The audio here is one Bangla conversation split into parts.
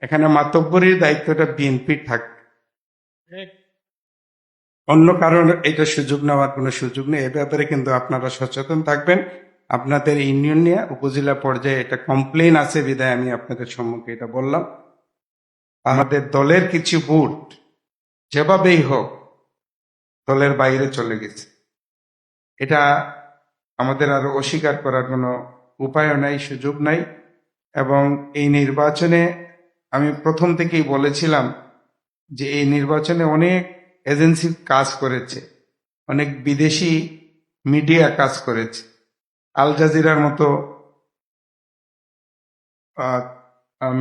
এখানে মাতব্বরির দায়িত্বটা বিএনপির থাকবে, অন্য কারণ এটা সুযোগ নেওয়ার কোনো সুযোগ নেই। এ ব্যাপারে কিন্তু আপনারা সচেতন থাকবেন। আপনাদের ইউনিয়ন নিয়ে উপজেলা পর্যায়ে এটা কমপ্লেন আছে বিধায় আমি আপনাদের সম্মুখে এটা বললাম। আমাদের দলের কিছু বুট যেভাবেই হোক দলের বাইরে চলে গেছে, এটা আমাদের আর অস্বীকার করার কোনো উপায়ও নাই, সুযোগ নাই। এবং এই নির্বাচনে আমি প্রথম থেকেই বলেছিলাম যে এই নির্বাচনে অনেক এজেন্সি কাজ করেছে, অনেক বিদেশি মিডিয়া কাজ করেছে। আল জাজিরার মতো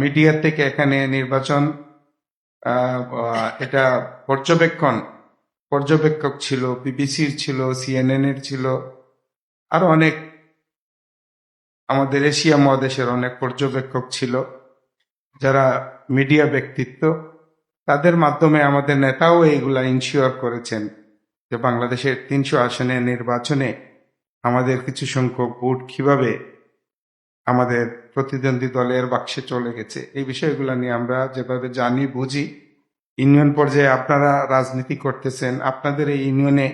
মিডিয়া থেকে এখানে নির্বাচন এটা পর্যবেক্ষক ছিল, বিবিসির ছিল, সিএনএন এর ছিল, আরো অনেক আমাদের এশিয়া মহাদেশের অনেক পর্যবেক্ষক ছিল যারা মিডিয়া ব্যক্তিত্ব। তাদের মাধ্যমে আমাদের নেতাও এইগুলা ইনশিওর করেছেন যে বাংলাদেশের 300 আসনের নির্বাচনে আমাদের কিছু সংখ্যক ভোট কিভাবে আমাদের প্রতিদ্বন্দ্বী দলের বাক্সে চলে গেছে। এই বিষয়গুলো নিয়ে আমরা যেভাবে জানি বুঝি, ইউনিয়ন পর্যায়ে আপনারা রাজনীতি করতেছেন, আপনাদের এই ইউনিয়নে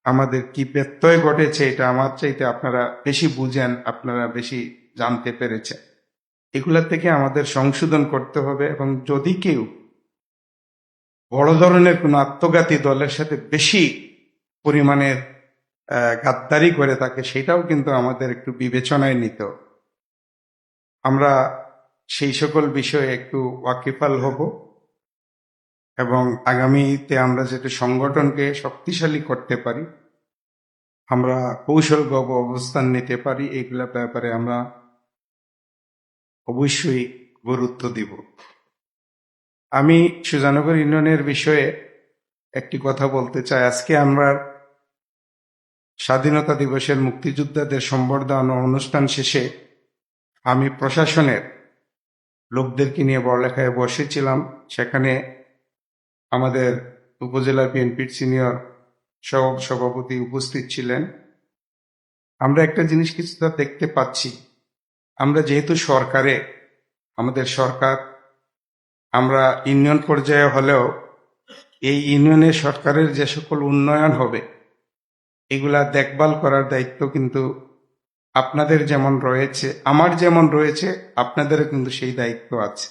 আমাদের কি ব্যত্যয় ঘটেছে এটা আমার চাইতে আপনারা বেশি বুঝেন, আপনারা বেশি জানতে পেরেছেন। এগুলা থেকে আমাদের সংশোধন করতে হবে। এবং যদি কেউ বড় ধরনের কোনো আত্মঘাতী দলের সাথে বেশি পরিমাণের গাদ্দারি করে থাকে, সেটাও কিন্তু আমাদের একটু বিবেচনায় নিতে হবে। আমরা সেই সকল বিষয়ে একটু ওয়াকিফাল হব এবং আগামীতে আমরা যাতে সংগঠনকে শক্তিশালী করতে পারি, আমরা কৌশলগত অবস্থান নিতে পারি, এইগুলা ব্যাপারে আমরা অবশ্যই গুরুত্ব দিব। আমি সুজানগর ইউনিয়নের বিষয়ে একটি কথা বলতে চাই। আজকে আমরা স্বাধীনতা দিবসের মুক্তিযোদ্ধাদের সম্বর্ধনা অনুষ্ঠান শেষে আমি প্রশাসনের লোকদেরকে নিয়ে বড়লেখায় বসেছিলাম। সেখানে আমাদের উপজেলা বিএনপির সিনিয়র সভাপতি উপস্থিত ছিলেন। আমরা একটা জিনিস কিছুটা দেখতে পাচ্ছি, আমরা যেহেতু আমাদের সরকার, আমরা ইউনিয়ন পর্যায়ে হলেও এই ইউনিয়নের সরকারের যে সকল উন্নয়ন হবে এগুলা দেখভাল করার দায়িত্ব কিন্তু আপনাদের যেমন রয়েছে, আমার যেমন রয়েছে, আপনাদেরও কিন্তু সেই দায়িত্ব আছে।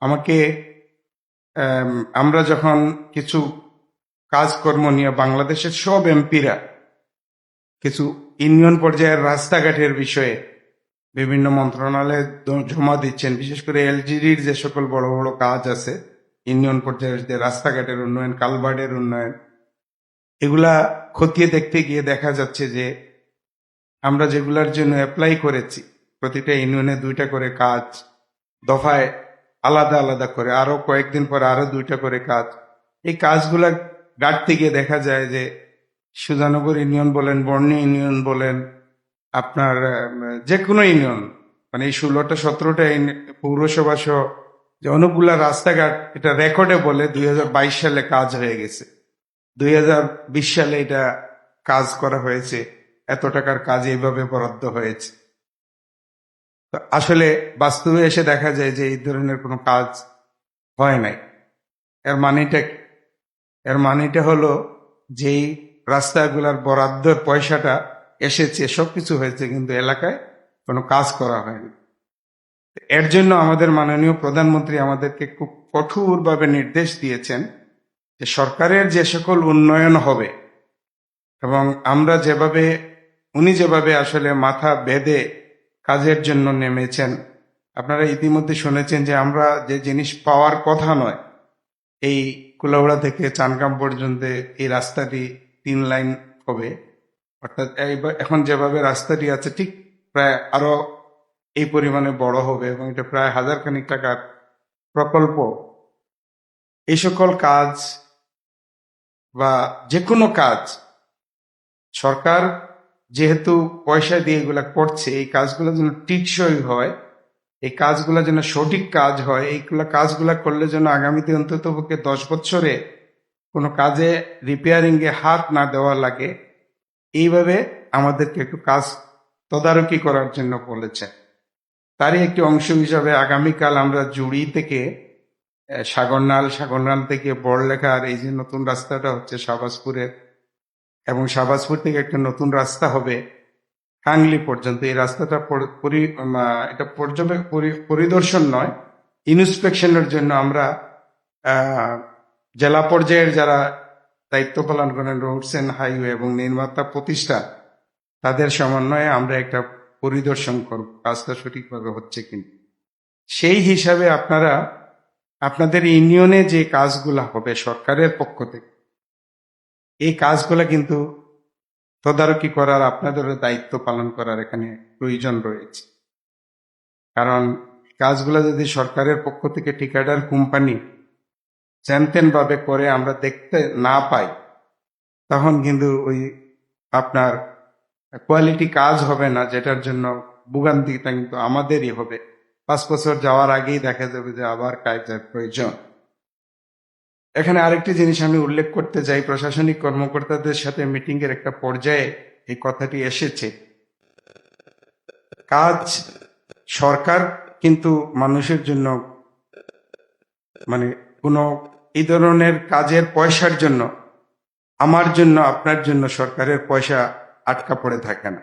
আমাকে আমরা যখন কিছু কাজকর্ম নিয়ে বাংলাদেশের সব এমপিরা কিছু ইউনিয়ন পর্যায়ের রাস্তাঘাটের বিষয়ে বিভিন্ন মন্ত্রণালয়ে জমা দিচ্ছেন, বিশেষ করে এলজিডির যে সকল বড় বড় কাজ আছে ইউনিয়ন পর্যায়ের, যে রাস্তাঘাটের উন্নয়ন, কালভার্টের উন্নয়ন, এগুলা খতিয়ে দেখতে গিয়ে দেখা যাচ্ছে যে আমরা যেগুলার জন্য অ্যাপ্লাই করেছি প্রতিটা ইউনিয়নে 2টা করে কাজ, দফায় আলাদা আলাদা করে, আরো কয়েকদিন পরে আরো 2টা করে কাজ, এই কাজগুলা গাঁটতে গিয়ে দেখা যায় যে সুজানগর ইউনিয়ন বলেন, বর্ণী ইউনিয়ন বলেন, আপনার যে কোনো ইউনিয়ন, মানে এই 16টা 17টা পৌরসভা সহ যে অনেকগুলা রাস্তাঘাট, এটা রেকর্ডে বলে 2022 সালে কাজ হয়ে গেছে, 2020 সালে এটা কাজ করা হয়েছে, এত টাকার কাজ এইভাবে বরাদ্দ হয়েছে। তো আসলে বাস্তবে এসে দেখা যায় যে এই ধরনের কোনো কাজ হয় নাই। এর মানেটা কি? এর মানেটা হলো যেই রাস্তাগুলার বরাদ্দের পয়সাটা এসেছে, সবকিছু হয়েছে, কিন্তু এলাকায় কোনো কাজ করা হয়নি। এর জন্য আমাদের মাননীয় প্রধানমন্ত্রী আমাদেরকে খুব কঠোরভাবে নির্দেশ দিয়েছেন যে সরকারের যে সকল উন্নয়ন হবে, এবং আমরা উনি যেভাবে আসলে মাথা বেঁধে কাজের জন্য নেমেছেন, আপনারা ইতিমধ্যে শুনেছেন যে আমরা যে জিনিস পাওয়ার কথা নয়, এই কুলাউড়া থেকে চানকাম পর্যন্ত এই রাস্তাটি 3 লাইন হবে, অর্থাৎ এখন যেভাবে রাস্তাটি আছে ঠিক প্রায় আরো এই পরিমাণে বড় হবে, এবং এটা প্রায় 1000 খানিক টাকার প্রকল্প। এই সকল কাজ বা যে কোনো কাজ সরকার যেহেতু পয়সা দিয়ে এগুলা করছে, এই কাজগুলো যেন টিকসই হয়, এই কাজগুলো যেন সঠিক কাজ হয়, এইগুলা কাজগুলা করলে যেন আগামীতে অন্তত পক্ষে 10 বছরে কোনো কাজে রিপেয়ারিং এ হাত না দেওয়া লাগে, এইভাবে আমাদেরকে একটু কাজ তদারকি করার জন্য বলেছে। তারই একটি অংশ হিসাবে আগামীকাল আমরা জুড়ি থেকে সাগরনাল থেকে বড়লেখার এই যে নতুন রাস্তাটা হচ্ছে শাহবাজপুরের, এবং শাহবাজপুর থেকে একটা নতুন রাস্তা হবে কাংলি পর্যন্ত। এই রাস্তাটা এটা পরিদর্শন নয়, ইন্সপেকশনের জন্য আমরা আহ, জেলা পর্যায়ের যারা দায়িত্ব পালন করেন, রোডস এন্ড হাইওয়ে এবং নির্মাতা প্রতিষ্ঠান, তাদের সমন্বয়ে আমরা একটা পরিদর্শন করব কাজটা সঠিকভাবে হচ্ছে কিনা। সেই হিসাবে আপনারা আপনাদের ইউনিয়নে যে কাজগুলা হবে সরকারের পক্ষ থেকে, এই কাজগুলা কিন্তু তদারকি করার, আপনাদেরও দায়িত্ব পালন করার এখানে প্রয়োজন রয়েছে। কারণ কাজগুলো যদি সরকারের পক্ষ থেকে ঠিকাদার কোম্পানি চ্যানতেন ভাবে করে আমরা দেখতে না পাই, তখন কিন্তু ওই আপনার কোয়ালিটি কাজ হবে না, যেটার জন্য ভোগান্তিটা কিন্তু আমাদেরই হবে। 5 বছর যাওয়ার আগেই দেখা যাবে যে আবার কাজের প্রয়োজন। এখানে আরেকটি জিনিস আমি উল্লেখ করতে চাই, প্রশাসনিক কর্মকর্তাদের সাথে মিটিং এর একটা পর্যায়ে এই কথাটি এসেছে। কাজ সরকার কিন্তু মানুষের জন্য মানে কোনো এই ধরনের কাজের পয়সার জন্য, আমার জন্য আপনার জন্য সরকারের পয়সা আটকা পড়ে থাকে না।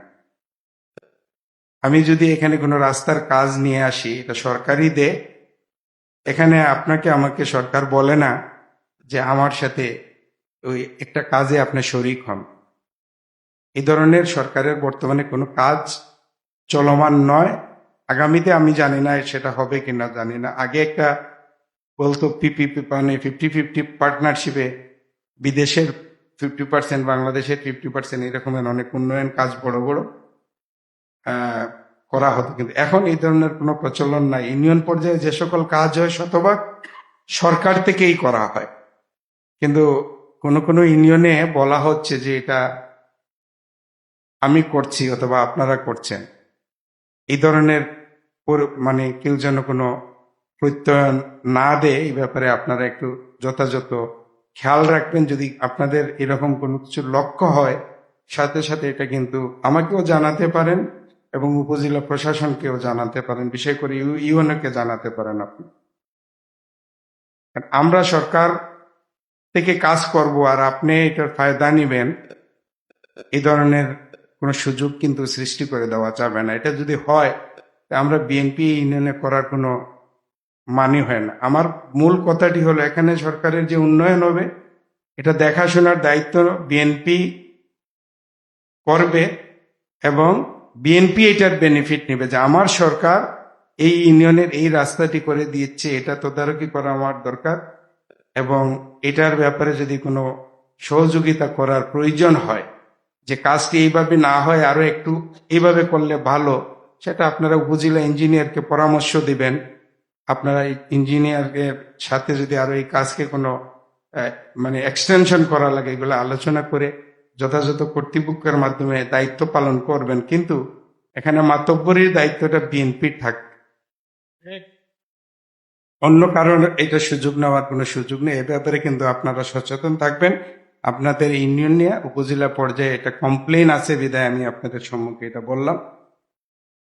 আমি যদি এখানে কোনো রাস্তার কাজ নিয়ে আসি, এটা সরকারই দেয়। এখানে আপনাকে আমাকে সরকার বলে না যে আমার সাথে ওই একটা কাজে আপনি শরিক হন। এই ধরনের সরকারের বর্তমানে কোনো কাজ চলমান নয়। আগামীতে আমি জানি না সেটা হবে কিনা, জানি না। আগে একটা বলতো পিপিপি, মানে 50-50 পার্টনারশিপে বিদেশের 50%, বাংলাদেশের 50%, এরকমের অনেক উন্নয়ন কাজ বড় বড় করা হতো, কিন্তু এখন এই ধরনের কোনো প্রচলন নাই। ইউনিয়ন পর্যায়ে যে সকল কাজ হয় শতভাগ সরকার থেকেই করা হয়, কিন্তু কোন কোন ইউনিয়নে বলা হচ্ছে যে এটা আমি করছি অথবা আপনারা করছেন। এই ধরনের মানে কেউ যেন কোনো প্রত্যয়ন না দেয়, এই ব্যাপারে আপনারা একটু যথাযথ খেয়াল রাখবেন। যদি আপনাদের এরকম কোনো কিছু লক্ষ্য হয়, সাথে সাথে এটা কিন্তু আমাকেও জানাতে পারেন এবং উপজেলা প্রশাসনকেও জানাতে পারেন, বিশেষ করে ইউএনওকে জানাতে পারেন আপনি। আমরা সরকার থেকে কাজ করব আর আপনি এটার ফায়দা নিবেন, এই ধরনের কোনো সুযোগ কিন্তু সৃষ্টি করে দেওয়া যাবে না। এটা যদি হয়, আমরা বিএনপি ইউনিয়নে করার কোনো মানে হয় না। আমার মূল কথাটি হলো, এখানে সরকারের যে উন্নয়ন হবে এটা দেখাশোনার দায়িত্ব বিএনপি করবে এবং বিএনপি এটার বেনিফিট নেবে, যে আমার সরকার এই ইউনিয়নের এই রাস্তাটি করে দিচ্ছে, এটা তদারকি করা আমার দরকার, এবং এটার ব্যাপারে যদি কোনো সহযোগিতা করার প্রয়োজন হয়, যে কাজটি এইভাবে না হয় আরো একটু এইভাবে করলে ভালো, সেটা আপনারা উপজেলা ইঞ্জিনিয়ারকে পরামর্শ দিবেন। আপনারা ইঞ্জিনিয়ারের সাথে যদি আরো এই কাজকে কোনো মানে এক্সটেনশন করা লাগে, এগুলো আলোচনা করে যথাযথ কর্তৃপক্ষের মাধ্যমে দায়িত্ব পালন করবেন। কিন্তু এখানে মাতব্বরীর দায়িত্বটা বিএনপির থাকবে, অন্য কারণ এটা সুযোগ নেওয়ার কোনো সুযোগ নেই। এ ব্যাপারে কিন্তু আপনারা সচেতন থাকবেন। আপনাদের ইউনিয়ন নিয়ে উপজেলা পর্যায়ে এটা কমপ্লেন আছে বিধায় আমি আপনাদের সম্মুখে এটা বললাম।